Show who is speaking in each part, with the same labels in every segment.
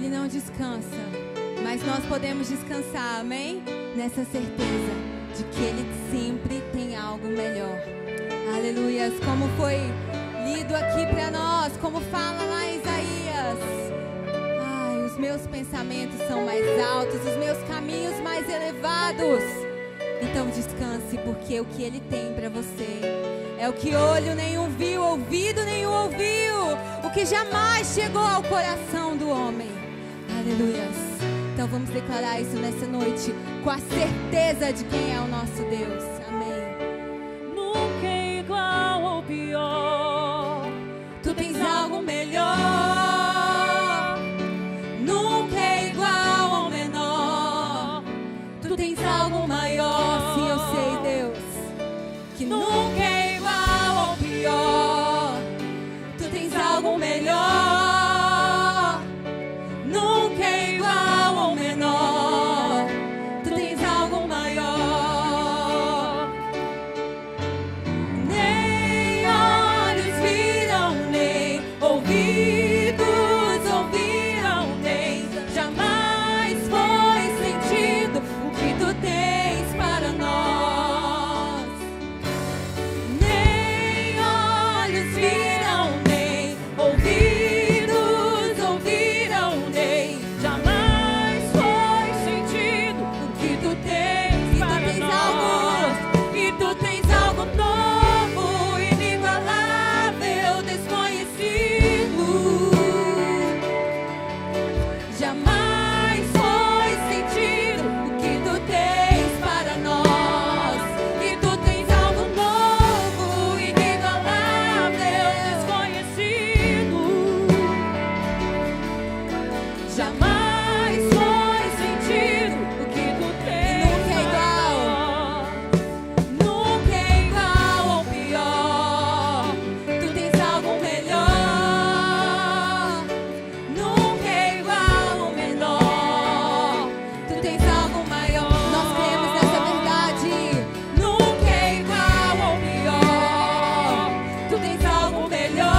Speaker 1: Ele não descansa, mas nós podemos descansar, amém? Nessa certeza de que Ele sempre tem algo melhor. Aleluias, como foi lido aqui para nós, como fala lá em Isaías. Ai, os meus pensamentos são mais altos, os meus caminhos mais elevados. Então descanse, porque o que Ele tem para você é o que olho nenhum viu, ouvido nenhum ouviu, o que jamais chegou ao coração do homem. Aleluias. Então vamos declarar isso nessa noite, com a certeza de quem é o nosso Deus. Amém.
Speaker 2: Nunca é igual ou pior,
Speaker 1: Tu tens algo melhor. Nunca é igual ou menor. Tu tens algo maior. Sim, eu sei, Deus, que nunca é igual ou pior. Tu tens algo melhor. Nunca é igual ou menor. Tu tens algo maior. Nem olhos viram, nem ouvidos ouviram, nem jamais foi sentido o que tu tens para nós. Nem olhos viram, nem ouvidos ouviram, nem
Speaker 2: jamais foi sentido
Speaker 1: o que tu tens
Speaker 2: para
Speaker 1: nós. E tu tens algo novo, inigualável, desconhecido. Jamais foi sentido o que tu tens para nós. E tu tens algo novo, inigualável,
Speaker 2: desconhecido.
Speaker 1: jamais foi sentido o que tu tens. Nunca é igual. Nunca é igual ou pior. Tu tens algo melhor. Nunca é igual ou menor. Tu tens algo maior. Nós cremos nessa verdade. Nunca é igual ou pior. Tu tens algo melhor.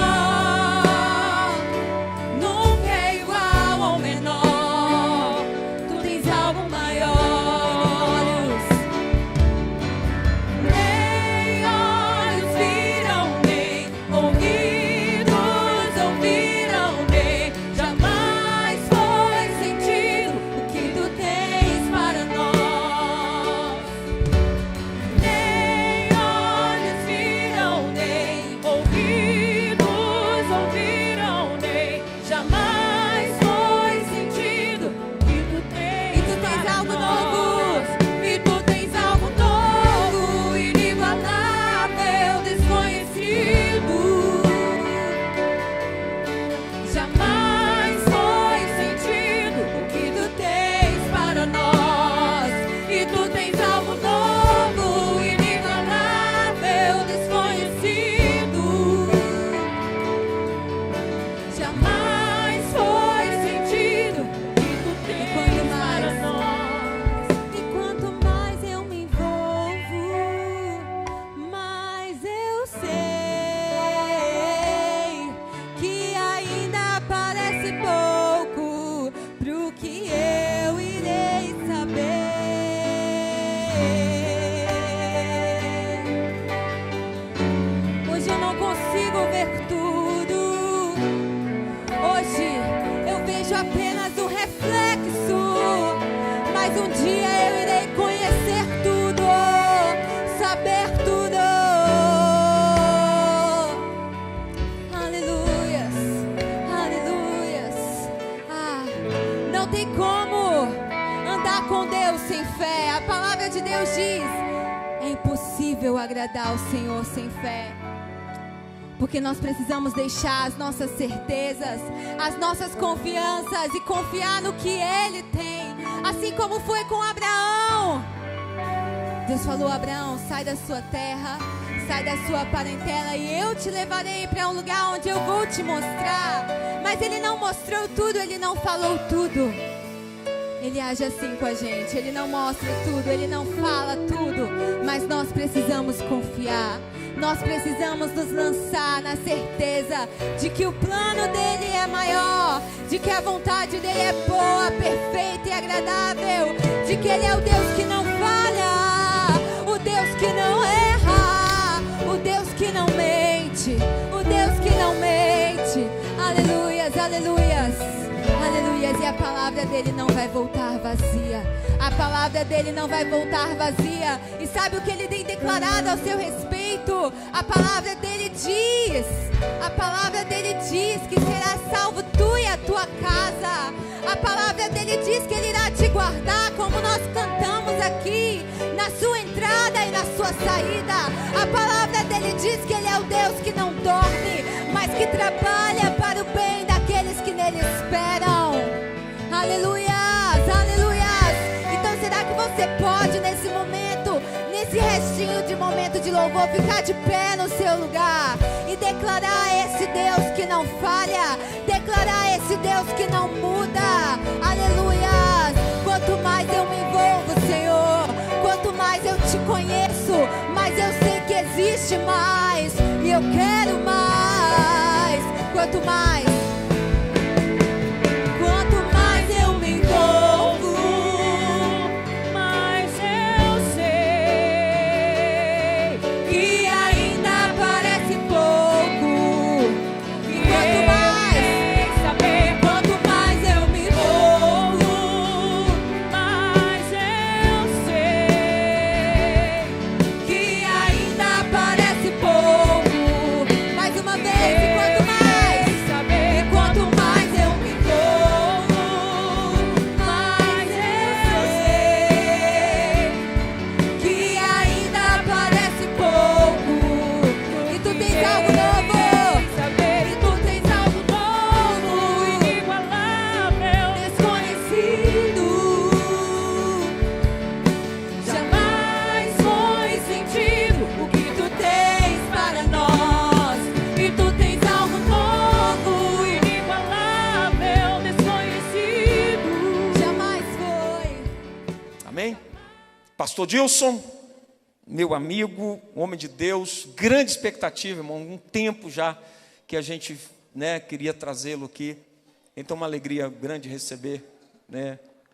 Speaker 1: Nunca é igual ou menor. Tu tens algo maior. Nem olhos viram, nem ouvidos ouviram, nem jamais foi sentido o que tu tens para nós. Nem olhos viram, nem
Speaker 2: Ouvidos ouviram, nem
Speaker 1: jamais foi sentido.
Speaker 2: que tu tens
Speaker 1: E tu tens
Speaker 2: para
Speaker 1: algo
Speaker 2: nós.
Speaker 1: novo, e tu tens algo novo, inigualável, desconhecido. Jamais foi sentido o que tu tens para nós. E tu tens algo novo, inigualável, desconhecido. Jamais foi sentido.
Speaker 2: Tu
Speaker 1: E
Speaker 2: tens
Speaker 1: quanto
Speaker 2: para
Speaker 1: mais,
Speaker 2: nós.
Speaker 1: e quanto mais eu me envolvo, mais eu sei que ainda parece pouco pro que eu irei saber. Hoje eu não consigo ver tudo. Hoje eu vejo apenas um reflexo, mas um dia eu irei conhecer tudo, saber tudo. Aleluias, aleluias. Não tem como andar com Deus sem fé. A palavra de Deus diz: é impossível agradar ao Senhor sem fé. Porque nós precisamos deixar as nossas certezas, as nossas confianças e confiar no que Ele tem. Assim como foi com Abraão. Deus falou: Abraão, sai da sua terra, sai da sua parentela e eu te levarei para um lugar onde eu vou te mostrar. Mas Ele não mostrou tudo, Ele não falou tudo. Ele age assim com a gente. Ele não mostra tudo, Ele não fala tudo, mas nós precisamos confiar. Nós precisamos nos lançar na certeza de que o plano dele é maior, de que a vontade dele é boa, perfeita e agradável, de que ele é o Deus que não falha, o Deus que não erra, o Deus que não mente, o Deus que não mente. Aleluias, aleluias, aleluias. E a palavra dele não vai voltar vazia. A palavra dele não vai voltar vazia. E sabe o que ele tem declarado ao seu respeito? A palavra dele diz que será salvo tu e a tua casa. A palavra dele diz que ele irá te guardar, como nós cantamos aqui, na sua entrada e na sua saída. A palavra dele diz que ele é o Deus que não dorme, mas que trabalha para o bem daqueles que nele esperam. Aleluias, aleluias. Então será que você pode nesse momento, nesse restinho de momento de louvor, ficar de pé no seu lugar e declarar esse Deus que não falha, declarar esse Deus que não muda? Aleluias. Quanto mais eu me envolvo, Senhor, quanto mais eu te conheço, mais eu sei que existe mais, e eu quero mais. Quanto mais eu me envolvo,
Speaker 2: Mas eu sei
Speaker 1: que ainda parece pouco. E quanto mais eu me envolvo,
Speaker 2: mas eu sei
Speaker 1: que ainda parece pouco. Mais uma vez, e quanto mais eu me envolvo, mais eu sei que ainda parece pouco. E tu tens algo novo, e tu tens algo novo,
Speaker 2: inigualável,
Speaker 1: desconhecido. Jamais foi sentido o que tu tens para nós. E tu tens algo novo,
Speaker 2: inigualável, desconhecido.
Speaker 1: jamais foi.
Speaker 3: Amém? Pastor Dilson, meu amigo, homem de Deus, grande expectativa, irmão, um tempo já que a gente, queria trazê-lo aqui. Então, uma alegria grande receber,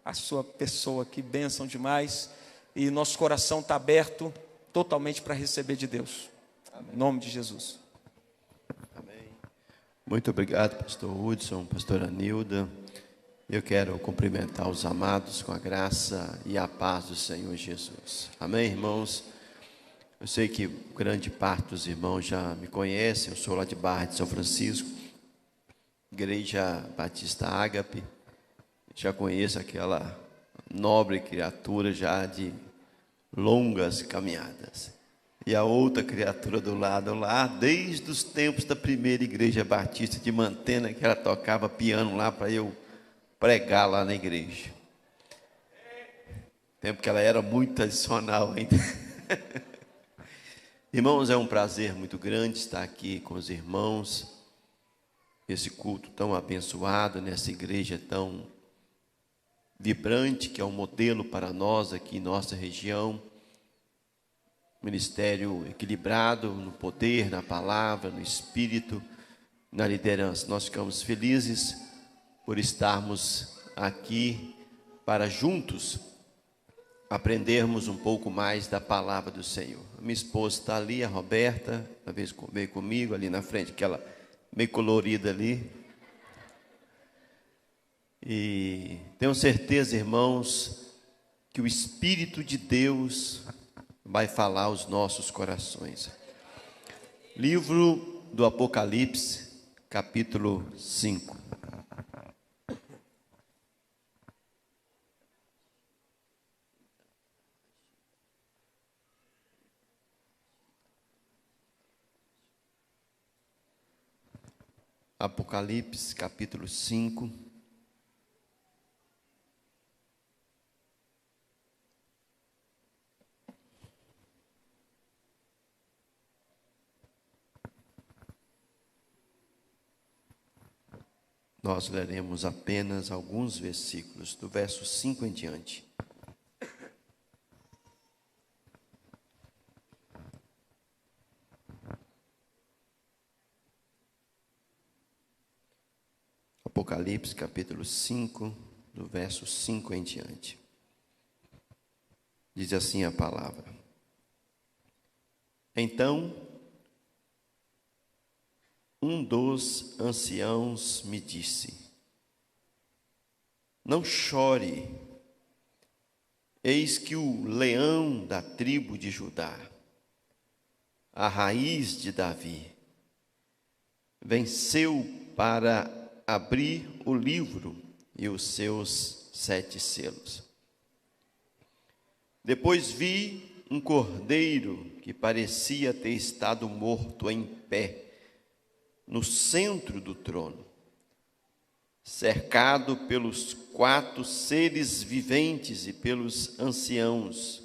Speaker 3: a sua pessoa, que bênção demais. E nosso coração está aberto totalmente para receber de Deus. Em nome de Jesus.
Speaker 4: Muito obrigado, pastor Hudson, pastora Nilda. Eu quero cumprimentar os amados com a graça e a paz do Senhor Jesus. Amém, irmãos? Eu sei que grande parte dos irmãos já me conhecem. Eu sou lá de Barra de São Francisco, Igreja Batista Ágape. Já conheço aquela nobre criatura já de longas caminhadas. E a outra criatura do lado lá, desde os tempos da primeira igreja batista de Mantena, que ela tocava piano lá para eu pregar lá na igreja. Tempo que ela era muito tradicional ainda. Irmãos, é um prazer muito grande estar aqui com os irmãos. Esse culto tão abençoado, nessa igreja tão vibrante, que é um modelo para nós aqui em nossa região. Ministério equilibrado no poder, na palavra, no espírito, na liderança. Nós ficamos felizes por estarmos aqui para juntos aprendermos um pouco mais da palavra do Senhor. A minha esposa está ali, a Roberta, uma vez veio comigo ali na frente, aquela meio colorida ali. E tenho certeza, irmãos, que o Espírito de Deus vai falar aos nossos corações. Livro do Apocalipse, capítulo 5. Apocalipse, capítulo 5. Nós leremos apenas alguns versículos, do verso 5 em diante. Apocalipse capítulo 5, do verso 5 em diante. Diz assim a palavra: Então, um dos anciãos me disse: Não chore, eis que o leão da tribo de Judá, a raiz de Davi, venceu para abrir o livro e os seus 7 selos. Depois vi um cordeiro que parecia ter estado morto em pé, no centro do trono, cercado pelos 4 seres viventes e pelos anciãos.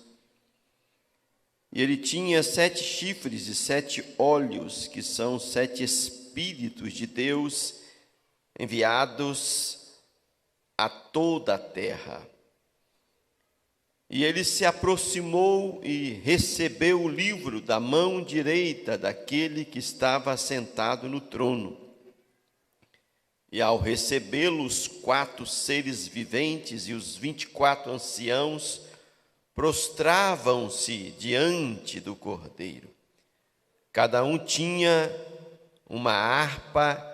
Speaker 4: E ele tinha 7 chifres e 7 olhos, que são 7 Espíritos de Deus enviados a toda a terra. E ele se aproximou e recebeu o livro da mão direita daquele que estava sentado no trono. E ao recebê-lo, os 4 seres viventes e os 24 anciãos prostravam-se diante do Cordeiro. Cada um tinha uma harpa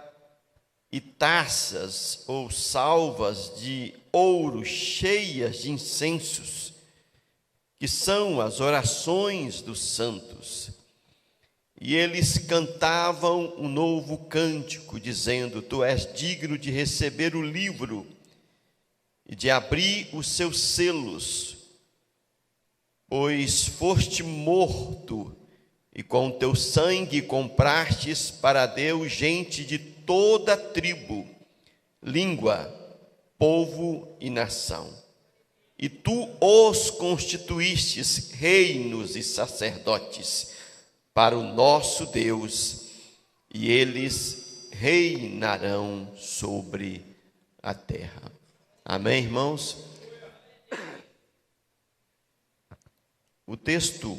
Speaker 4: e taças ou salvas de ouro cheias de incensos, que são as orações dos santos. E eles cantavam um novo cântico, dizendo: Tu és digno de receber o livro e de abrir os seus selos, pois foste morto e com teu sangue comprastes para Deus gente de toda tribo, língua, povo e nação. E tu os constituístes reinos e sacerdotes para o nosso Deus, e eles reinarão sobre a terra. Amém, irmãos? O texto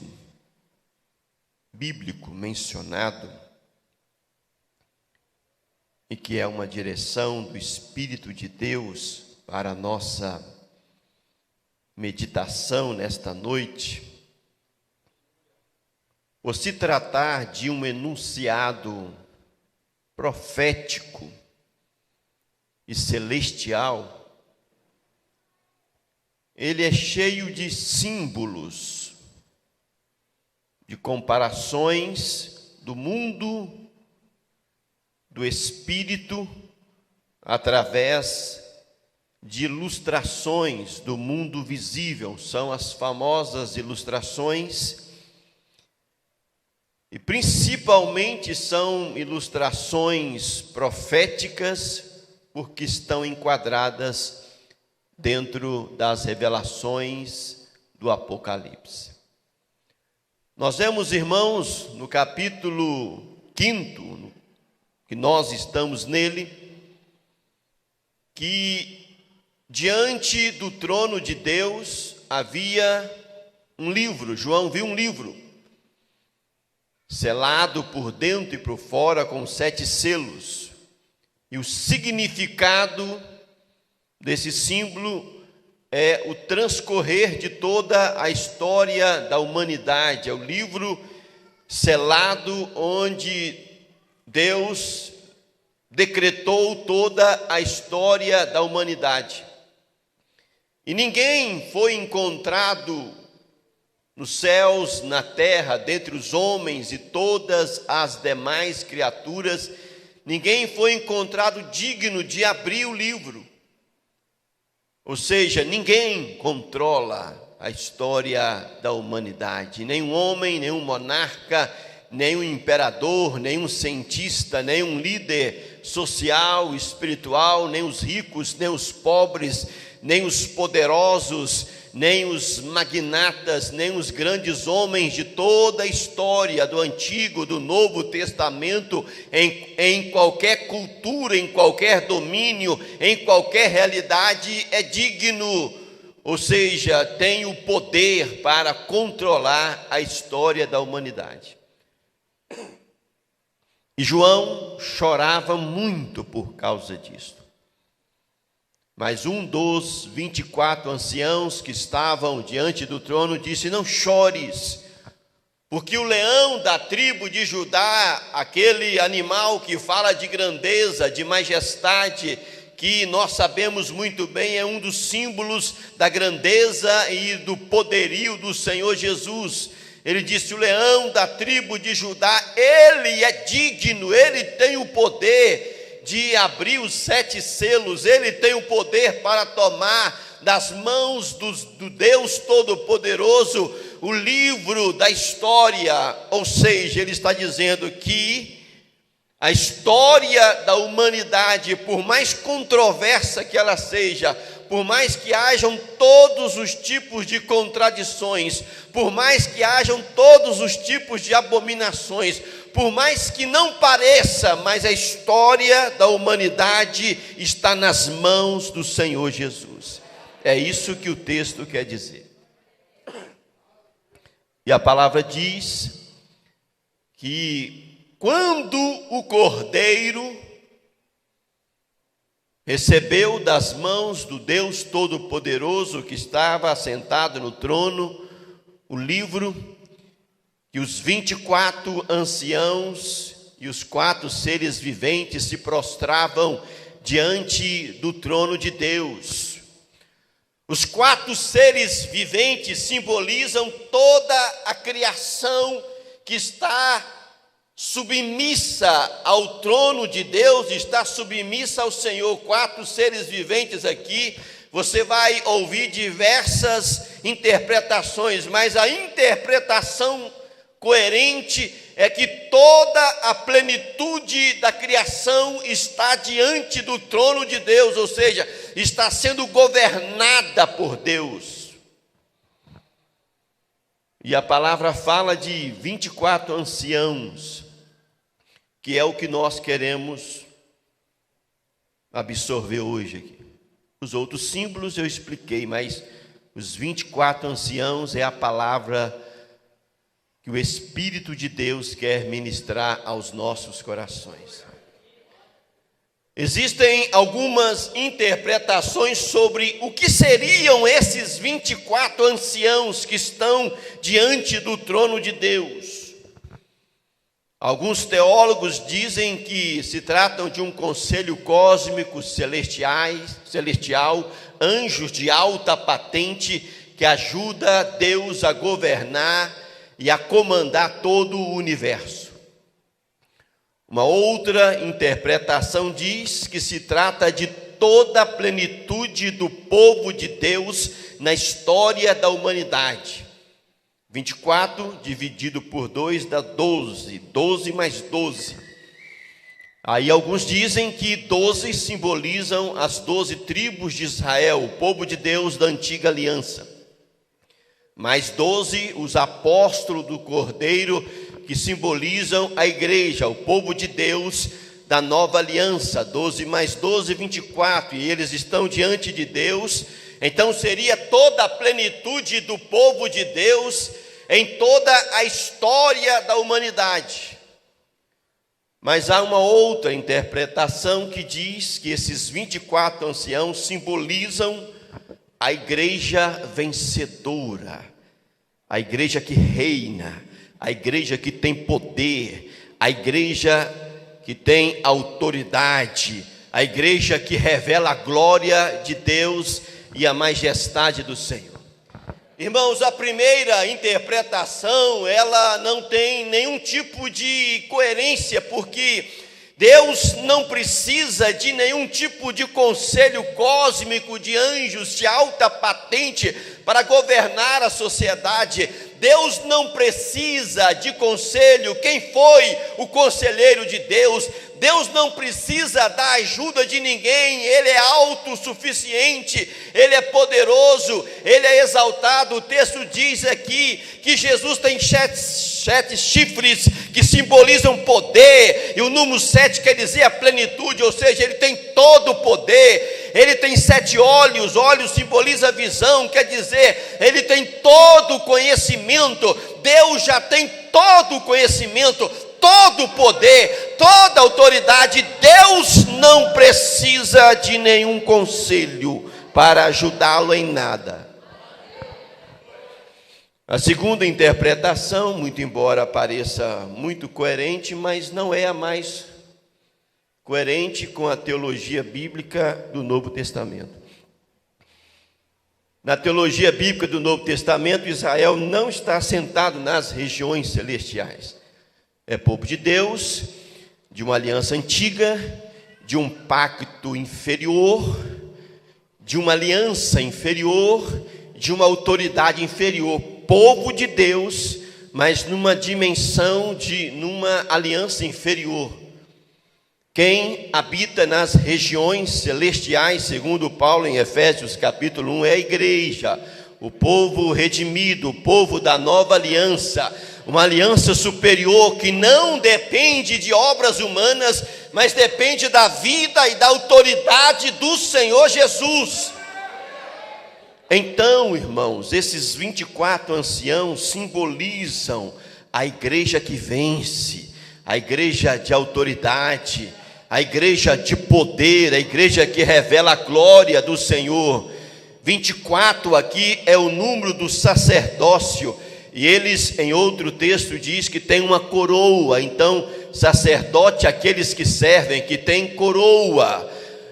Speaker 4: bíblico mencionado, e que é uma direção do Espírito de Deus para a nossa meditação nesta noite, por se tratar de um enunciado profético e celestial, ele é cheio de símbolos, de comparações do mundo do espírito através de ilustrações do mundo visível. São as famosas ilustrações, e principalmente são ilustrações proféticas, porque estão enquadradas dentro das revelações do Apocalipse. Nós vemos, irmãos, no capítulo 5, que nós estamos nele, que diante do trono de Deus havia um livro. João viu um livro, selado por dentro e por fora com 7 selos. E o significado desse símbolo é o transcorrer de toda a história da humanidade. É o livro selado onde Deus decretou toda a história da humanidade. E ninguém foi encontrado nos céus, na terra, dentre os homens e todas as demais criaturas, ninguém foi encontrado digno de abrir o livro. Ou seja, ninguém controla a história da humanidade. Nenhum homem, nenhum monarca, nenhum imperador, nenhum cientista, nenhum líder social, espiritual, nem os ricos, nem os pobres, nem os poderosos, nem os magnatas, nem os grandes homens de toda a história do Antigo, do Novo Testamento, em qualquer cultura, em qualquer domínio, em qualquer realidade, é digno, ou seja, tem o poder para controlar a história da humanidade. E João chorava muito por causa disso. Mas um dos 24 anciãos que estavam diante do trono disse: não chores, porque o leão da tribo de Judá, aquele animal que fala de grandeza, de majestade, que nós sabemos muito bem, é um dos símbolos da grandeza e do poderio do Senhor Jesus. Ele disse: o leão da tribo de Judá, ele é digno, ele tem o poder de abrir os 7 selos, ele tem o poder para tomar das mãos do Deus Todo-Poderoso o livro da história. Ou seja, ele está dizendo que a história da humanidade, por mais controversa que ela seja, por mais que hajam todos os tipos de contradições, por mais que hajam todos os tipos de abominações, por mais que não pareça, mas a história da humanidade está nas mãos do Senhor Jesus. É isso que o texto quer dizer. E a palavra diz que quando o Cordeiro recebeu das mãos do Deus Todo-Poderoso que estava assentado no trono o livro, que os 24 anciãos e os 4 seres viventes se prostravam diante do trono de Deus. Os 4 seres viventes simbolizam toda a criação que está submissa ao trono de Deus, está submissa ao Senhor. 4 seres viventes aqui, você vai ouvir diversas interpretações, mas a interpretação coerente é que toda a plenitude da criação está diante do trono de Deus, ou seja, está sendo governada por Deus. E a palavra fala de 24 anciãos, que é o que nós queremos absorver hoje aqui. Os outros símbolos eu expliquei, mas os 24 anciãos é a palavra que o Espírito de Deus quer ministrar aos nossos corações. Existem algumas interpretações sobre o que seriam esses 24 anciãos que estão diante do trono de Deus. Alguns teólogos dizem que se tratam de um conselho cósmico celestial, anjos de alta patente que ajuda Deus a governar e a comandar todo o universo. Uma outra interpretação diz que se trata de toda a plenitude do povo de Deus na história da humanidade. 24 dividido por 2 dá 12, 12 mais 12. Aí alguns dizem que 12 simbolizam as 12 tribos de Israel, o povo de Deus da antiga aliança. Mais 12, os apóstolos do Cordeiro, que simbolizam a igreja, o povo de Deus da nova aliança. 12 mais 12, 24, e eles estão diante de Deus. Então seria toda a plenitude do povo de Deus em toda a história da humanidade. Mas há uma outra interpretação que diz que esses 24 anciãos simbolizam a igreja vencedora, a igreja que reina, a igreja que tem poder, a igreja que tem autoridade, a igreja que revela a glória de Deus e a majestade do Senhor. Irmãos, a primeira interpretação, ela não tem nenhum tipo de coerência, porque Deus não precisa de nenhum tipo de conselho cósmico de anjos de alta patente para governar a sociedade. Deus não precisa de conselho. Quem foi o conselheiro de Deus? Deus não precisa da ajuda de ninguém. Ele é autossuficiente, Ele é poderoso, Ele é exaltado. O texto diz aqui que Jesus tem 7 chifres que simbolizam poder, e o número 7 quer dizer a plenitude, ou seja, Ele tem todo o poder. Ele tem 7 olhos, olhos simboliza a visão, quer dizer, Ele tem todo o conhecimento. Deus já tem todo o conhecimento, todo o poder, toda autoridade, Deus não precisa de nenhum conselho para ajudá-lo em nada. A segunda interpretação, muito embora pareça muito coerente, mas não é a mais coerente com a teologia bíblica do Novo Testamento. Na teologia bíblica do Novo Testamento, Israel não está assentado nas regiões celestiais. É povo de Deus, de uma aliança antiga, de um pacto inferior, de uma aliança inferior, de uma autoridade inferior. Povo de Deus, mas numa dimensão numa aliança inferior. Quem habita nas regiões celestiais, segundo Paulo em Efésios capítulo 1, é a igreja, o povo redimido, o povo da nova aliança, uma aliança superior que não depende de obras humanas, mas depende da vida e da autoridade do Senhor Jesus. Então, irmãos, esses 24 anciãos simbolizam a igreja que vence, a igreja de autoridade, a igreja de poder, a igreja que revela a glória do Senhor. 24 aqui é o número do sacerdócio, e eles em outro texto diz que tem uma coroa. Então, sacerdote, aqueles que servem, que tem coroa,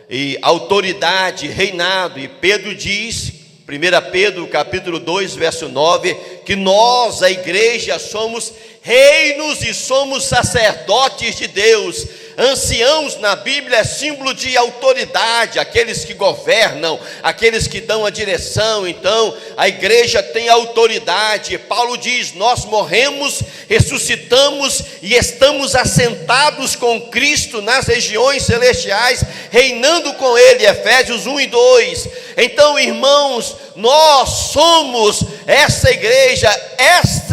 Speaker 4: e autoridade, reinado. E Pedro diz, 1 Pedro capítulo 2, verso 9, que nós, a igreja, somos reinos e somos sacerdotes de Deus. Anciãos na Bíblia é símbolo de autoridade, aqueles que governam, aqueles que dão a direção. Então a igreja tem autoridade. Paulo diz: nós morremos, ressuscitamos e estamos assentados com Cristo nas regiões celestiais, reinando com Ele, Efésios 1 e 2. Então, irmãos, nós somos essa igreja.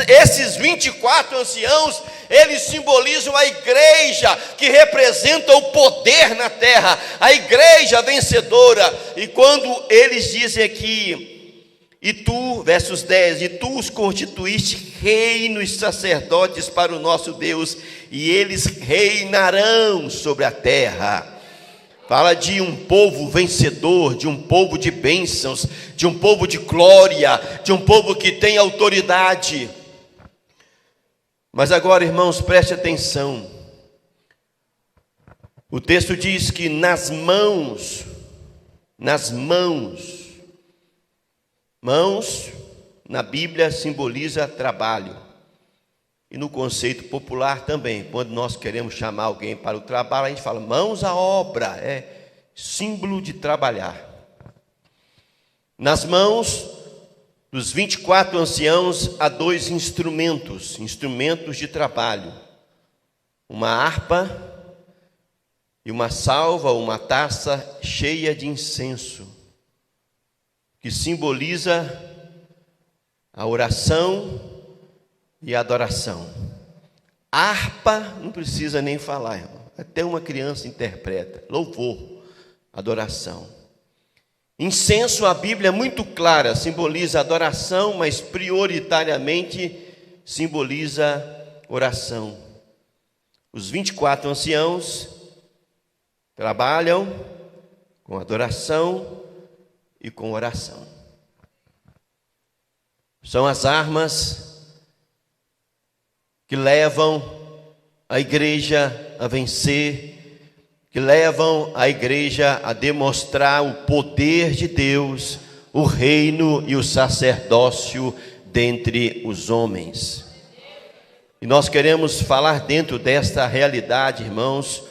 Speaker 4: Esses 24 anciãos, eles simbolizam a igreja que representa o poder na terra, a igreja vencedora. E quando eles dizem aqui, e tu, versos 10, e tu os constituíste reinos sacerdotes para o nosso Deus, e eles reinarão sobre a terra. Fala de um povo vencedor, de um povo de bênçãos, de um povo de glória, de um povo que tem autoridade. Mas agora, irmãos, preste atenção. O texto diz que nas mãos, na Bíblia simboliza trabalho. E no conceito popular também, quando nós queremos chamar alguém para o trabalho, a gente fala mãos à obra, é símbolo de trabalhar. Nas mãos dos 24 anciãos há dois instrumentos de trabalho: uma harpa e uma salva, uma taça cheia de incenso, que simboliza a oração e a adoração. Harpa não precisa nem falar, irmão. Até uma criança interpreta. Louvor, adoração. Incenso, a Bíblia é muito clara, simboliza adoração, mas prioritariamente simboliza oração. Os 24 anciãos trabalham com adoração e com oração. São as armas que levam a igreja a vencer, que levam a igreja a demonstrar o poder de Deus, o reino e o sacerdócio dentre os homens. E nós queremos falar dentro desta realidade, irmãos,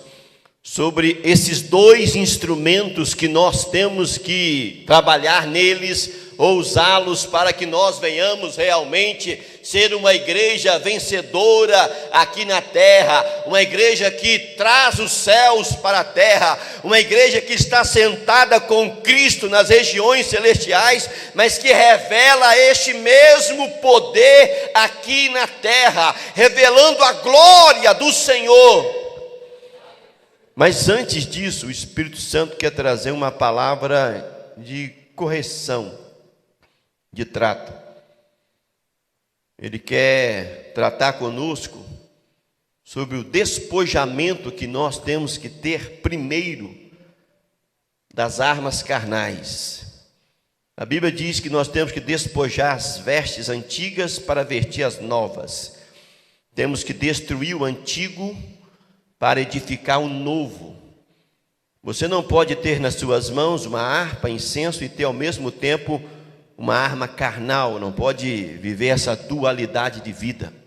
Speaker 4: sobre esses dois instrumentos que nós temos que trabalhar neles, ou usá-los para que nós venhamos realmente ser uma igreja vencedora aqui na terra, uma igreja que traz os céus para a terra, uma igreja que está sentada com Cristo nas regiões celestiais, mas que revela este mesmo poder aqui na terra, revelando a glória do Senhor. Mas antes disso, o Espírito Santo quer trazer uma palavra de correção, de trato. Ele quer tratar conosco sobre o despojamento que nós temos que ter primeiro das armas carnais. A Bíblia diz que nós temos que despojar as vestes antigas para vestir as novas. Temos que destruir o antigo para edificar o novo. Você não pode ter nas suas mãos uma harpa, incenso e ter ao mesmo tempo uma arma carnal. Não pode viver essa dualidade de vida.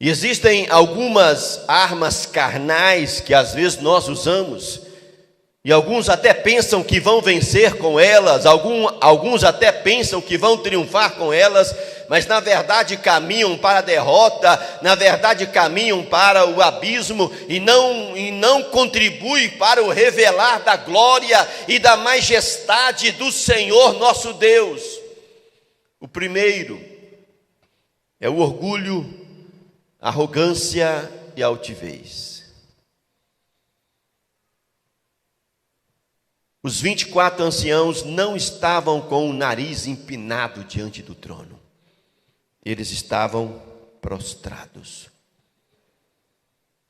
Speaker 4: E existem algumas armas carnais que às vezes nós usamos, e alguns até pensam que vão vencer com elas, alguns até pensam que vão triunfar com elas, mas na verdade caminham para a derrota, na verdade caminham para o abismo e não contribuem para o revelar da glória e da majestade do Senhor nosso Deus. O primeiro é o orgulho, arrogância e altivez. Os 24 anciãos não estavam com o nariz empinado diante do trono. Eles estavam prostrados.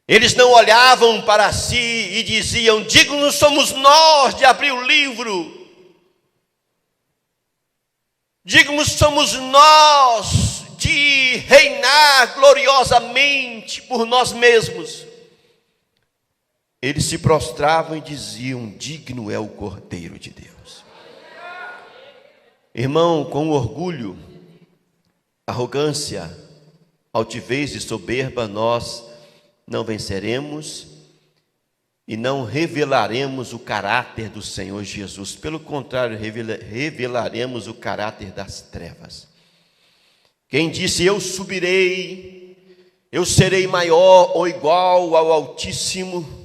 Speaker 4: Eles não olhavam para si e diziam: dignos somos nós de abrir o livro. Dignos somos nós de reinar gloriosamente por nós mesmos. Eles se prostravam e diziam: digno é o Cordeiro de Deus. Irmão, com orgulho, arrogância, altivez e soberba, nós não venceremos e não revelaremos o caráter do Senhor Jesus. Pelo contrário, revelaremos o caráter das trevas. Quem disse: eu subirei, eu serei maior ou igual ao Altíssimo,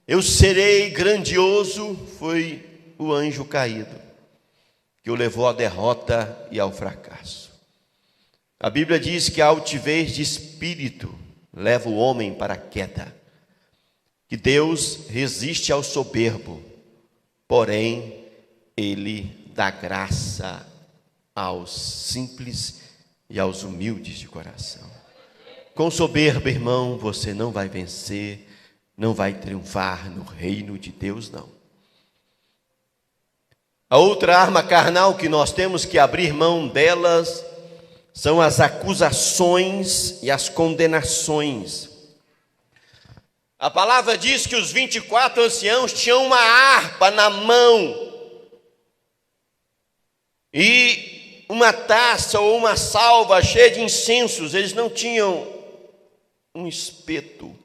Speaker 4: eu serei grandioso, foi o anjo caído, que o levou à derrota e ao fracasso. A Bíblia diz que a altivez de espírito leva o homem para a queda, que Deus resiste ao soberbo, porém Ele dá graça aos simples e aos humildes de coração. Com soberba, irmão, você não vai vencer, não vai triunfar no reino de Deus, não. A outra arma carnal que nós temos que abrir mão delas são as acusações e as condenações. A palavra diz que os 24 anciãos tinham uma harpa na mão e uma taça ou uma salva cheia de incensos. Eles não tinham um espeto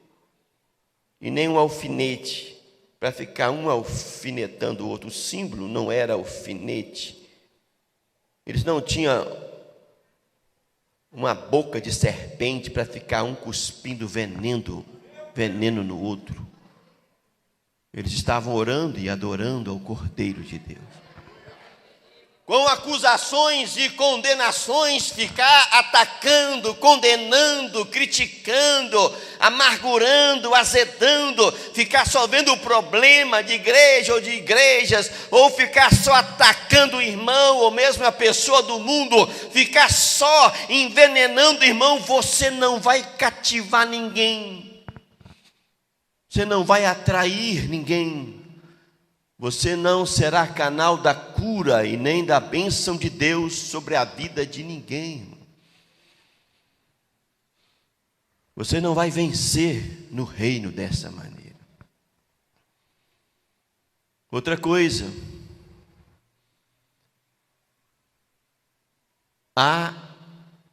Speaker 4: e nem um alfinete para ficar um alfinetando o outro. O símbolo não era alfinete. Eles não tinham uma boca de serpente para ficar um cuspindo veneno no outro. Eles estavam orando e adorando ao Cordeiro de Deus. Com acusações e condenações, ficar atacando, condenando, criticando, amargurando, azedando, ficar só vendo o problema de igreja ou de igrejas, ou ficar só atacando o irmão, ou mesmo a pessoa do mundo, ficar só envenenando o irmão, você não vai cativar ninguém, você não vai atrair ninguém. Você não será canal da cura e nem da bênção de Deus sobre a vida de ninguém. Você não vai vencer no reino dessa maneira. Outra coisa, a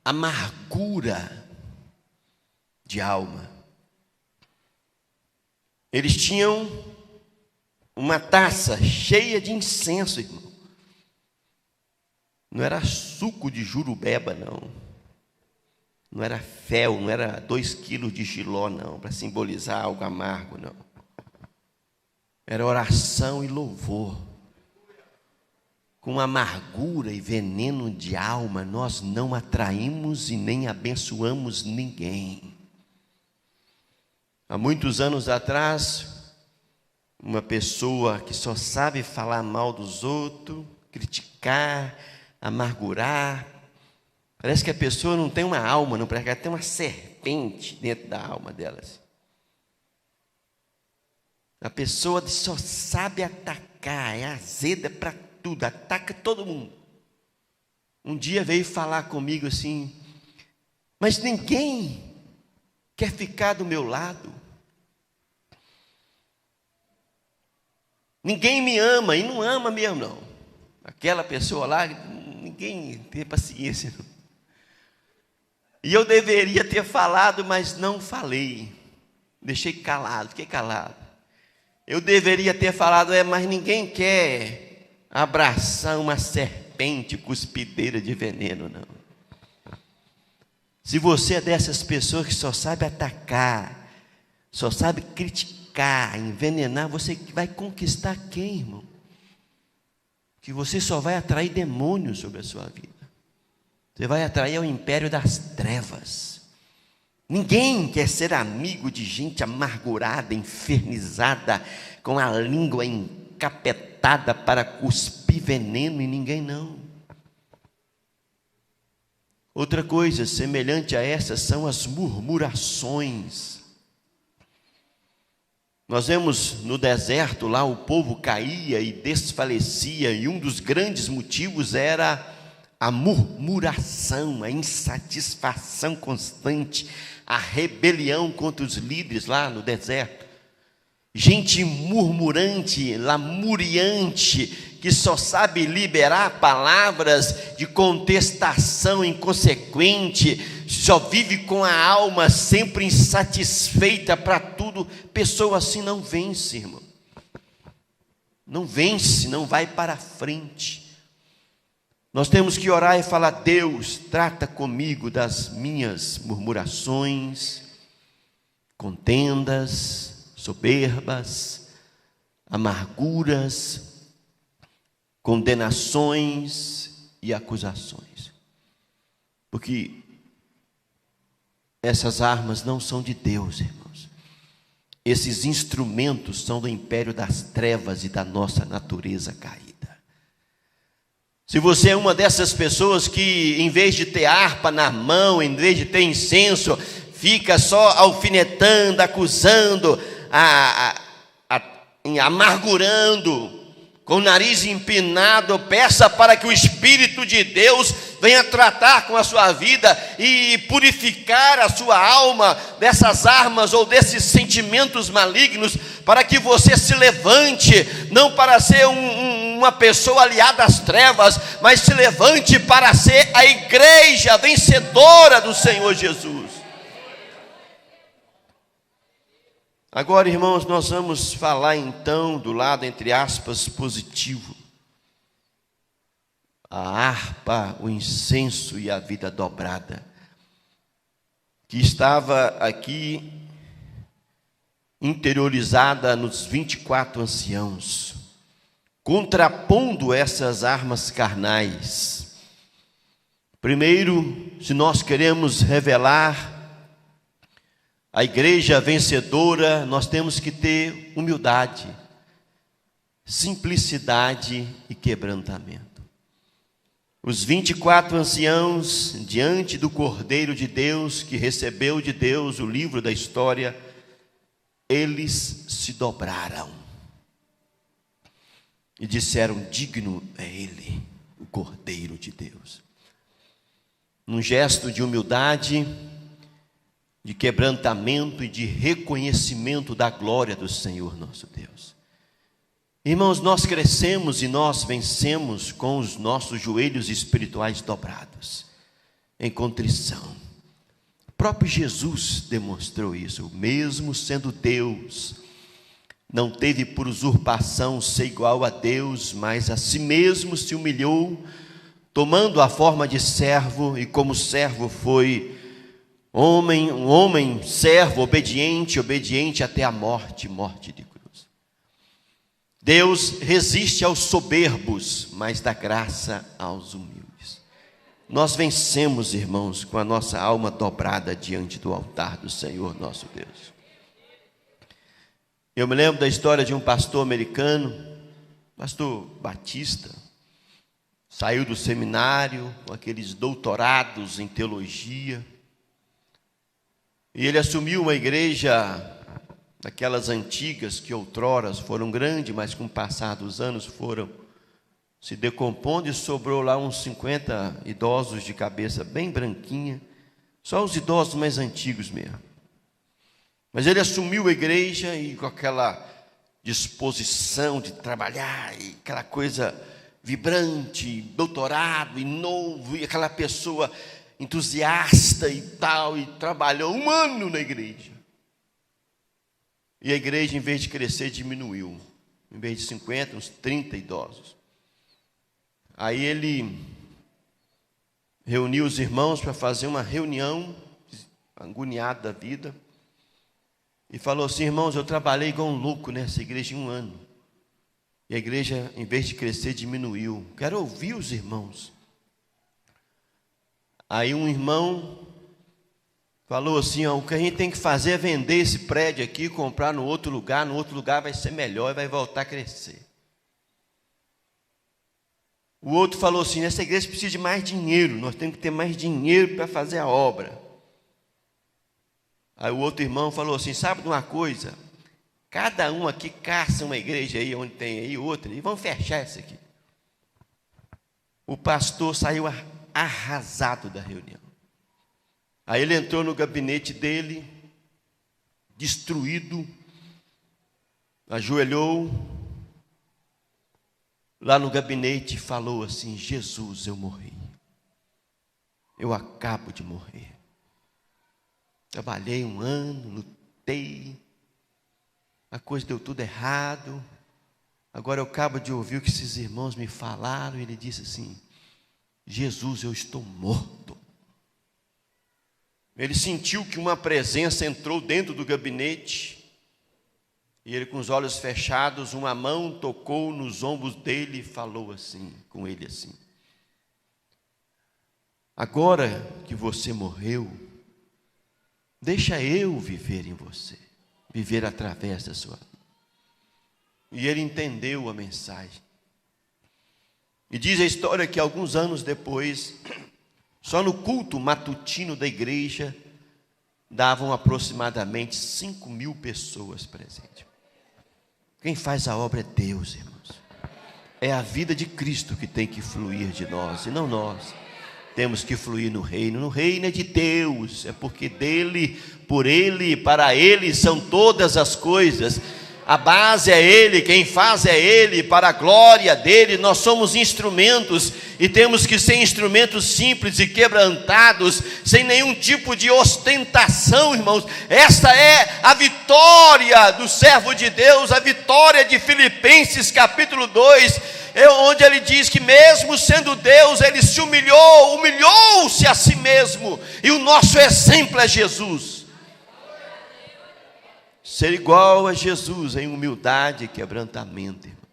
Speaker 4: amargura de alma. Eles tinham uma taça cheia de incenso, irmão. Não era suco de jurubeba, não. Não era fel, não era 2 quilos de jiló, não, para simbolizar algo amargo, não. Era oração e louvor. Com amargura e veneno de alma, nós não atraímos e nem abençoamos ninguém. Há muitos anos atrás, uma pessoa que só sabe falar mal dos outros, criticar, amargurar, Parece que a pessoa não tem uma alma, não, parece que ela tem uma serpente dentro da alma delas. A pessoa só sabe atacar, é azeda para tudo, ataca todo mundo. Um dia veio falar comigo assim: mas ninguém quer ficar do meu lado. Ninguém me ama, e não ama mesmo não. Aquela pessoa lá, ninguém tem paciência não. E eu deveria ter falado, mas não falei. Deixei calado, fiquei calado. Eu deveria ter falado, mas ninguém quer abraçar uma serpente cuspideira de veneno, não. Se você é dessas pessoas que só sabe atacar, só sabe criticar, envenenar, você vai conquistar quem, irmão? Que você só vai atrair demônios sobre a sua vida. Você vai atrair ao império das trevas. Ninguém quer ser amigo de gente amargurada, infernizada, com a língua encapetada para cuspir veneno em ninguém, não. Outra coisa semelhante a essa são as murmurações. Nós vemos no deserto lá o povo caía e desfalecia, e um dos grandes motivos era a murmuração, a insatisfação constante, a rebelião contra os líderes lá no deserto. Gente murmurante, lamuriante, que só sabe liberar palavras de contestação inconsequente, só vive com a alma sempre insatisfeita para tudo. Pessoa assim não vence, irmão. Não vence, não vai para frente. Nós temos que orar e falar: Deus, trata comigo das minhas murmurações, contendas, soberbas, amarguras, condenações e acusações. Porque essas armas não são de Deus, irmãos. Esses instrumentos são do império das trevas e da nossa natureza caída. Se você é uma dessas pessoas que, em vez de ter harpa na mão, em vez de ter incenso, fica só alfinetando, acusando, amargurando, com o nariz empinado, peça para que o Espírito de Deus venha tratar com a sua vida e purificar a sua alma dessas armas ou desses sentimentos malignos, para que você se levante, não para ser uma pessoa aliada às trevas, mas se levante para ser a igreja vencedora do Senhor Jesus. Agora, irmãos, nós vamos falar então do lado, entre aspas, positivo. A harpa, o incenso e a vida dobrada, que estava aqui interiorizada nos 24 anciãos, contrapondo essas armas carnais. Primeiro, se nós queremos revelar a igreja vencedora, nós temos que ter humildade, simplicidade e quebrantamento. Os 24 anciãos, diante do Cordeiro de Deus, que recebeu de Deus o livro da história, eles se dobraram e disseram: digno é ele, o Cordeiro de Deus. Num gesto de humildade, de quebrantamento e de reconhecimento da glória do Senhor nosso Deus. Irmãos, nós crescemos e nós vencemos com os nossos joelhos espirituais dobrados, em contrição. O próprio Jesus demonstrou isso, mesmo sendo Deus, não teve por usurpação ser igual a Deus, mas a si mesmo se humilhou, tomando a forma de servo, e como servo foi um homem servo, obediente até a morte de cruz. Deus resiste aos soberbos, mas dá graça aos humildes. Nós vencemos, irmãos, com a nossa alma dobrada diante do altar do Senhor nosso Deus. Eu me lembro da história de um pastor americano, pastor Batista, saiu do seminário com aqueles doutorados em teologia, e ele assumiu uma igreja daquelas antigas que outrora foram grandes, mas com o passar dos anos foram se decompondo, e sobrou lá uns 50 idosos de cabeça bem branquinha, só os idosos mais antigos mesmo. Mas ele assumiu a igreja e com aquela disposição de trabalhar, e aquela coisa vibrante, doutorado e novo, e aquela pessoa entusiasta e tal, e trabalhou um ano na igreja. E a igreja, em vez de crescer, diminuiu. Em vez de 50, uns 30 idosos. Aí ele reuniu os irmãos para fazer uma reunião, agoniado da vida, e falou assim: irmãos, eu trabalhei igual um louco nessa igreja em um ano. E a igreja, em vez de crescer, diminuiu. Quero ouvir os irmãos. Aí um irmão falou assim: ó, o que a gente tem que fazer é vender esse prédio aqui, comprar no outro lugar vai ser melhor e vai voltar a crescer. O outro falou assim: essa igreja precisa de mais dinheiro, nós temos que ter mais dinheiro para fazer a obra. Aí o outro irmão falou assim: sabe de uma coisa? Cada um aqui caça uma igreja aí, onde tem aí outra, e vamos fechar essa aqui. O pastor saiu arrasado da reunião. Aí ele entrou no gabinete dele, destruído, ajoelhou lá no gabinete e falou assim: Jesus, eu morri. Eu acabo de morrer. Trabalhei um ano, lutei, a coisa deu tudo errado. Agora eu acabo de ouvir o que esses irmãos me falaram. E ele disse assim: Jesus, eu estou morto. Ele sentiu que uma presença entrou dentro do gabinete, e ele, com os olhos fechados, uma mão tocou nos ombros dele e falou assim, com ele assim: agora que você morreu, deixa eu viver em você, viver através da sua vida. E ele entendeu a mensagem. E diz a história que alguns anos depois, só no culto matutino da igreja, davam aproximadamente 5.000 pessoas presentes. Quem faz a obra é Deus, irmãos. É a vida de Cristo que tem que fluir de nós, e não nós. Temos que fluir no reino. No reino é de Deus, é porque dele, por ele, para ele são todas as coisas. A base é Ele, quem faz é Ele, para a glória dEle. Nós somos instrumentos, e temos que ser instrumentos simples e quebrantados, sem nenhum tipo de ostentação, irmãos. Esta é a vitória do servo de Deus, a vitória de Filipenses capítulo 2, onde ele diz que mesmo sendo Deus, Ele se humilhou-se a si mesmo, e o nosso exemplo é Jesus. Ser igual a Jesus em humildade e quebrantamento, irmão.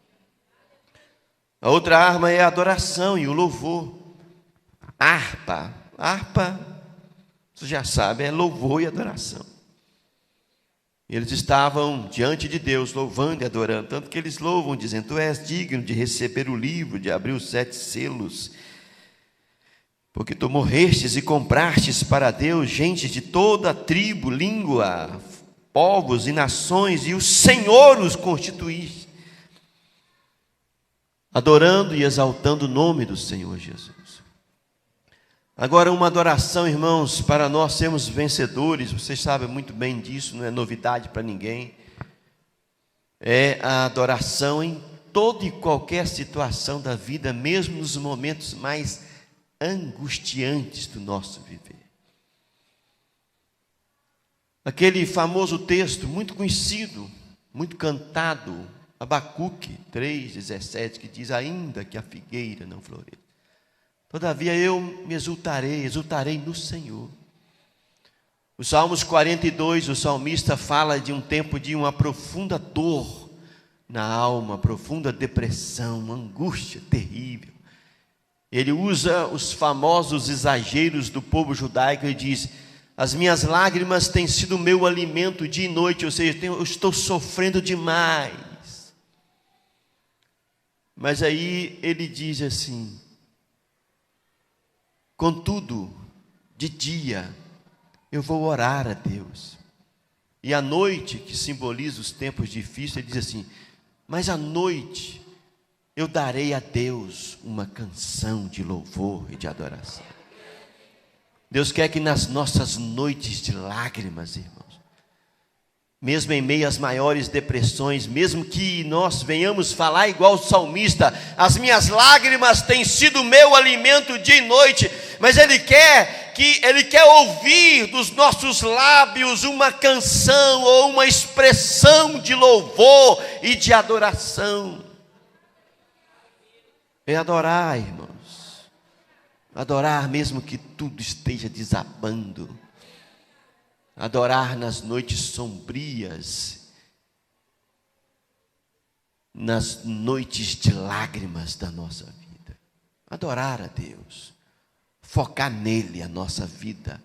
Speaker 4: A outra arma é a adoração e o louvor. Harpa, você já sabe, é louvor e adoração. Eles estavam diante de Deus, louvando e adorando, tanto que eles louvam, dizendo: tu és digno de receber o livro, de abrir os 7 selos, porque tu morrestes e comprastes para Deus gente de toda a tribo, língua, povos e nações, e o Senhor os constituísse, adorando e exaltando o nome do Senhor Jesus. Agora, uma adoração, irmãos, para nós sermos vencedores, vocês sabem muito bem disso, não é novidade para ninguém, é a adoração em toda e qualquer situação da vida, mesmo nos momentos mais angustiantes do nosso viver. Aquele famoso texto, muito conhecido, muito cantado, Abacuque 3,17, que diz: ainda que a figueira não floresça, todavia eu me exultarei no Senhor. Os Salmos 42, o salmista fala de um tempo de uma profunda dor na alma, profunda depressão, uma angústia terrível. Ele usa os famosos exageros do povo judaico e diz: as minhas lágrimas têm sido o meu alimento dia e noite, ou seja, eu estou sofrendo demais. Mas aí ele diz assim: Contudo, de dia eu vou orar a Deus. E à noite, que simboliza os tempos difíceis, ele diz assim: mas à noite eu darei a Deus uma canção de louvor e de adoração. Deus quer que nas nossas noites de lágrimas, irmãos, mesmo em meio às maiores depressões, mesmo que nós venhamos falar igual o salmista: as minhas lágrimas têm sido meu alimento dia e noite, mas Ele quer ouvir dos nossos lábios uma canção ou uma expressão de louvor e de adoração. É adorar, irmãos. Adorar mesmo que tudo esteja desabando. Adorar nas noites sombrias, nas noites de lágrimas da nossa vida. Adorar a Deus. Focar nele a nossa vida.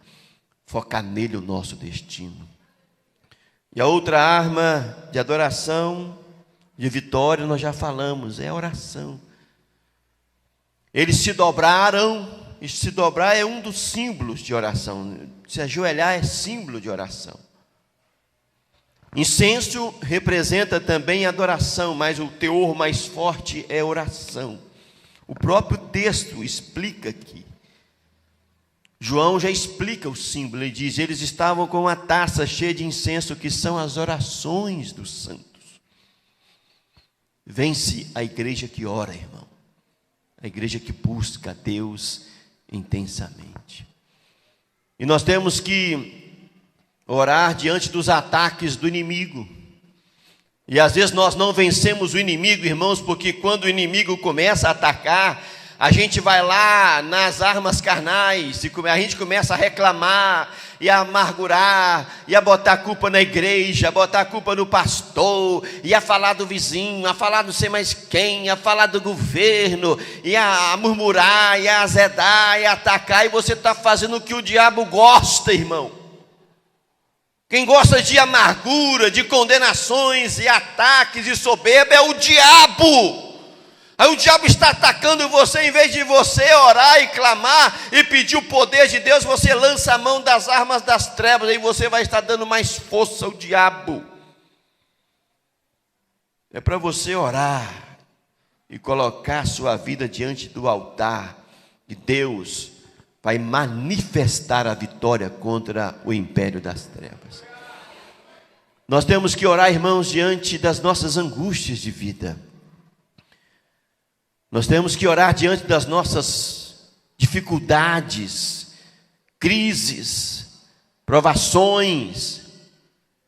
Speaker 4: Focar nele o nosso destino. E a outra arma de adoração, de vitória, nós já falamos, é a oração. Eles se dobraram, e se dobrar é um dos símbolos de oração. Se ajoelhar é símbolo de oração. Incenso representa também adoração, mas o teor mais forte é oração. O próprio texto explica aqui. João já explica o símbolo, ele diz: eles estavam com uma taça cheia de incenso, que são as orações dos santos. Vence a igreja que ora, irmão. A igreja que busca a Deus intensamente. E nós temos que orar diante dos ataques do inimigo. E às vezes nós não vencemos o inimigo, irmãos, porque quando o inimigo começa a atacar, a gente vai lá nas armas carnais, e a gente começa a reclamar, e a amargurar, e a botar a culpa na igreja, a botar a culpa no pastor, e a falar do vizinho, a falar não sei mais quem, a falar do governo, e a murmurar, e a azedar, e a atacar, e você está fazendo o que o diabo gosta, irmão. Quem gosta de amargura, de condenações, e ataques, e soberba é o diabo. Aí o diabo está atacando você, em vez de você orar e clamar e pedir o poder de Deus, você lança a mão das armas das trevas, aí você vai estar dando mais força ao diabo. É para você orar e colocar sua vida diante do altar, e Deus vai manifestar a vitória contra o império das trevas. Nós temos que orar, irmãos, diante das nossas angústias de vida. Nós temos que orar diante das nossas dificuldades, crises, provações.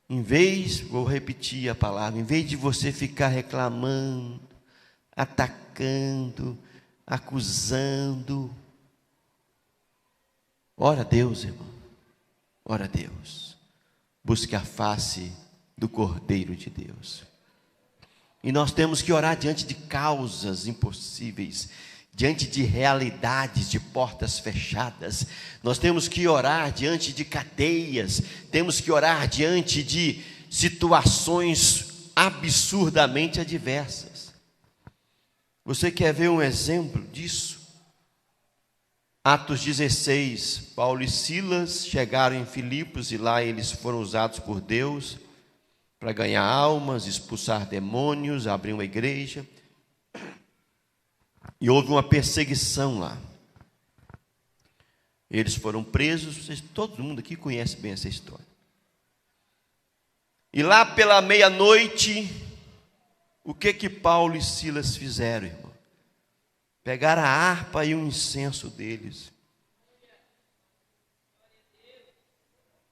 Speaker 4: Em vez, vou repetir a palavra, em vez de você ficar reclamando, atacando, acusando, ora a Deus, irmão. Ora a Deus. Busque a face do Cordeiro de Deus. E nós temos que orar diante de causas impossíveis, diante de realidades de portas fechadas. Nós temos que orar diante de cadeias, temos que orar diante de situações absurdamente adversas. Você quer ver um exemplo disso? Atos 16, Paulo e Silas chegaram em Filipos, e lá eles foram usados por Deus para ganhar almas, expulsar demônios, abrir uma igreja. E houve uma perseguição lá. Eles foram presos, todo mundo aqui conhece bem essa história. E lá pela meia-noite, o que Paulo e Silas fizeram, irmão? Pegaram a harpa e o incenso deles.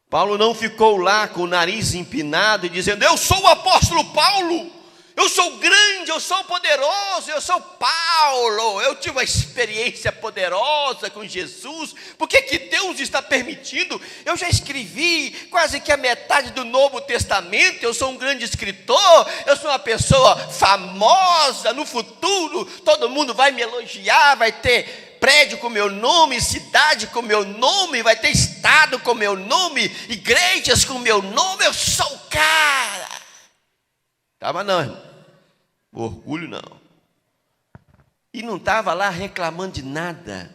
Speaker 4: Paulo não ficou lá com o nariz empinado e dizendo: eu sou o apóstolo Paulo, eu sou grande, eu sou poderoso, eu sou Paulo, eu tive uma experiência poderosa com Jesus. Por que Deus está permitindo? Eu já escrevi quase que a metade do Novo Testamento, eu sou um grande escritor, eu sou uma pessoa famosa. No futuro todo mundo vai me elogiar, vai ter prédio com meu nome, cidade com meu nome, vai ter estado com meu nome, igrejas com meu nome. Eu sou o cara. Estava não, irmão. Orgulho não. E não estava lá reclamando de nada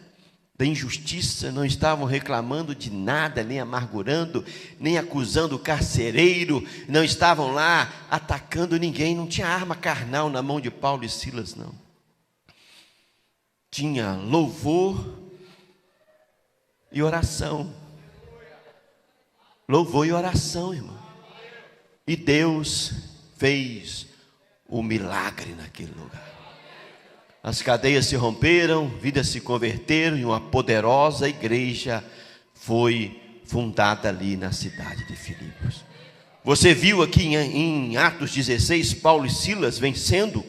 Speaker 4: da injustiça, não estavam reclamando de nada, nem amargurando, nem acusando o carcereiro, não estavam lá atacando ninguém, não tinha arma carnal na mão de Paulo e Silas, não. Tinha louvor e oração. Louvor e oração, irmão. E Deus fez o milagre naquele lugar. As cadeias se romperam, vidas se converteram e uma poderosa igreja foi fundada ali na cidade de Filipos. Você viu aqui em Atos 16, Paulo e Silas vencendo.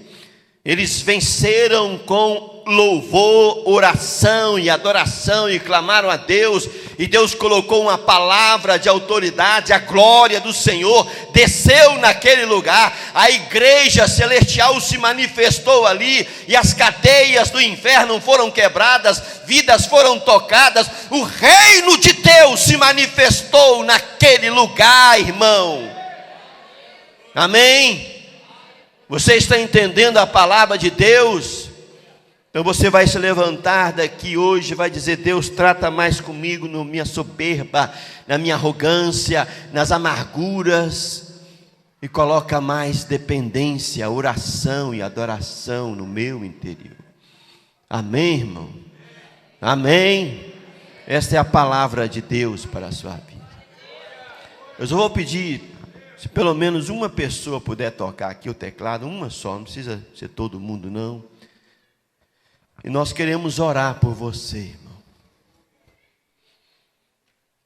Speaker 4: Eles venceram com louvor, oração e adoração e clamaram a Deus. E Deus colocou uma palavra de autoridade, a glória do Senhor desceu naquele lugar. A igreja celestial se manifestou ali e as cadeias do inferno foram quebradas, vidas foram tocadas. O reino de Deus se manifestou naquele lugar, irmão. Amém? Você está entendendo a palavra de Deus? Então você vai se levantar daqui hoje e vai dizer: Deus, trata mais comigo na minha soberba, na minha arrogância, nas amarguras, e coloca mais dependência, oração e adoração no meu interior. Amém, irmão? Amém? Esta é a palavra de Deus para a sua vida. Eu só vou pedir, se pelo menos uma pessoa puder tocar aqui o teclado, uma só, não precisa ser todo mundo não. E nós queremos orar por você, irmão.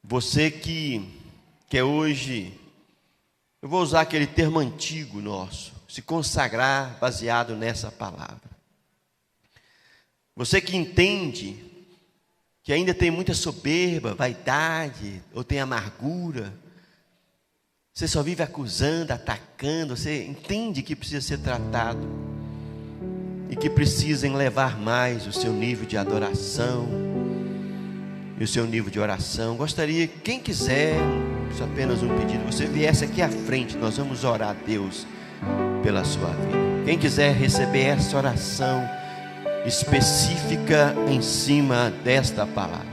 Speaker 4: Você que quer hoje, eu vou usar aquele termo antigo nosso, se consagrar baseado nessa palavra. Você que entende que ainda tem muita soberba, vaidade, ou tem amargura, você só vive acusando, atacando, você entende que precisa ser tratado e que precisa elevar mais o seu nível de adoração e o seu nível de oração. Gostaria, quem quiser, isso é apenas um pedido, você viesse aqui à frente, nós vamos orar a Deus pela sua vida. Quem quiser receber essa oração específica em cima desta palavra,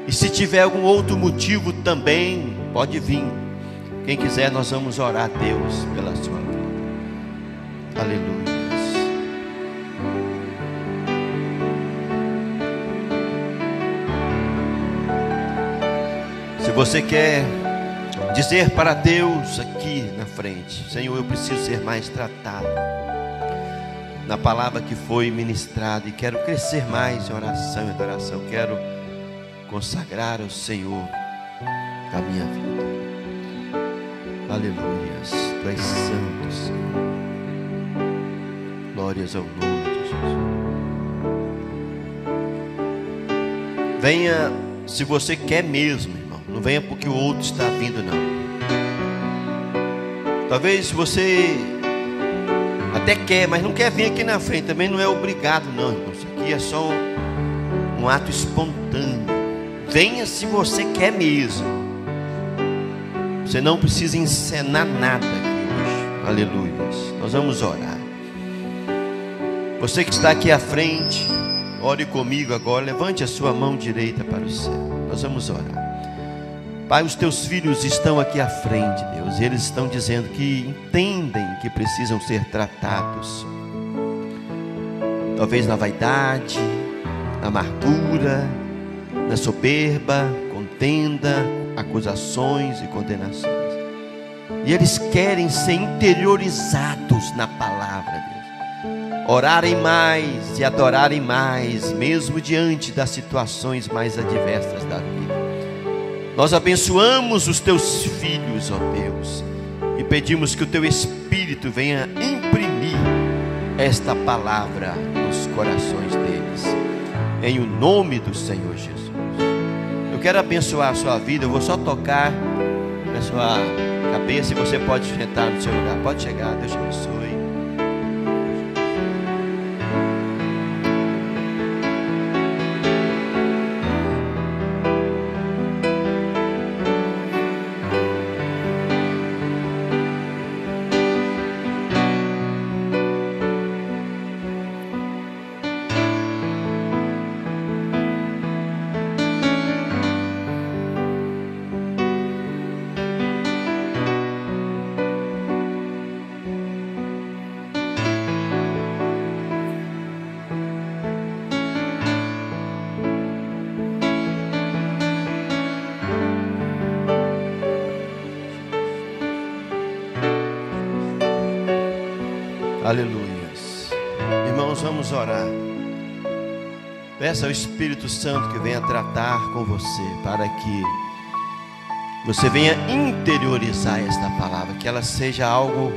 Speaker 4: e se tiver algum outro motivo também, pode vir. Quem quiser, nós vamos orar a Deus pela sua vida. Aleluia. Se você quer dizer para Deus aqui na frente: Senhor, eu preciso ser mais tratado na palavra que foi ministrada, e quero crescer mais em oração e adoração, quero consagrar ao Senhor a minha vida. Aleluias, Tu és santo, Senhor. Glórias ao nome de Jesus. Venha se você quer mesmo, irmão. Não venha porque o outro está vindo, não. Talvez você até quer, mas não quer vir aqui na frente. Também não é obrigado, não, irmão. Isso aqui é só um ato espontâneo. Venha se você quer mesmo. Você não precisa encenar nada aqui hoje. Aleluia. Nós vamos orar. Você que está aqui à frente, ore comigo agora. Levante a sua mão direita para o céu. Nós vamos orar. Pai, os teus filhos estão aqui à frente, Deus. E eles estão dizendo que entendem que precisam ser tratados. Talvez na vaidade, na amargura, na soberba, contenda, acusações e condenações. E eles querem ser interiorizados na palavra, Deus. Orarem mais e adorarem mais, mesmo diante das situações mais adversas da vida. Nós abençoamos os teus filhos, ó Deus, e pedimos que o teu Espírito venha imprimir esta palavra nos corações deles, em o nome do Senhor Jesus. Eu quero abençoar a sua vida. Eu vou só tocar na sua cabeça e você pode sentar no seu lugar. Pode chegar, Deus te abençoe. Aleluias. Irmãos, vamos orar. Peça ao Espírito Santo que venha tratar com você, para que você venha interiorizar esta palavra, que ela seja algo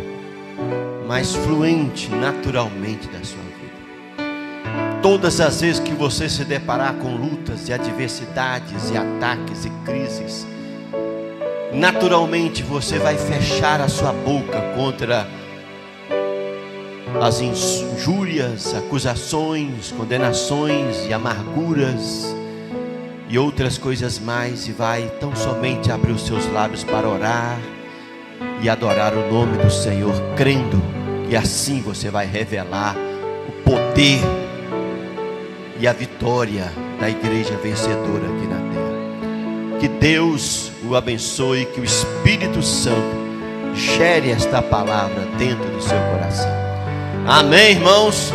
Speaker 4: mais fluente, naturalmente da sua vida. Todas as vezes que você se deparar com lutas e adversidades e ataques e crises, naturalmente você vai fechar a sua boca contra as injúrias, acusações, condenações e amarguras e outras coisas mais, e vai tão somente abrir os seus lábios para orar e adorar o nome do Senhor, crendo que assim você vai revelar o poder e a vitória da igreja vencedora aqui na terra. Que Deus o abençoe, que o Espírito Santo gere esta palavra dentro do seu coração. Amém, irmãos?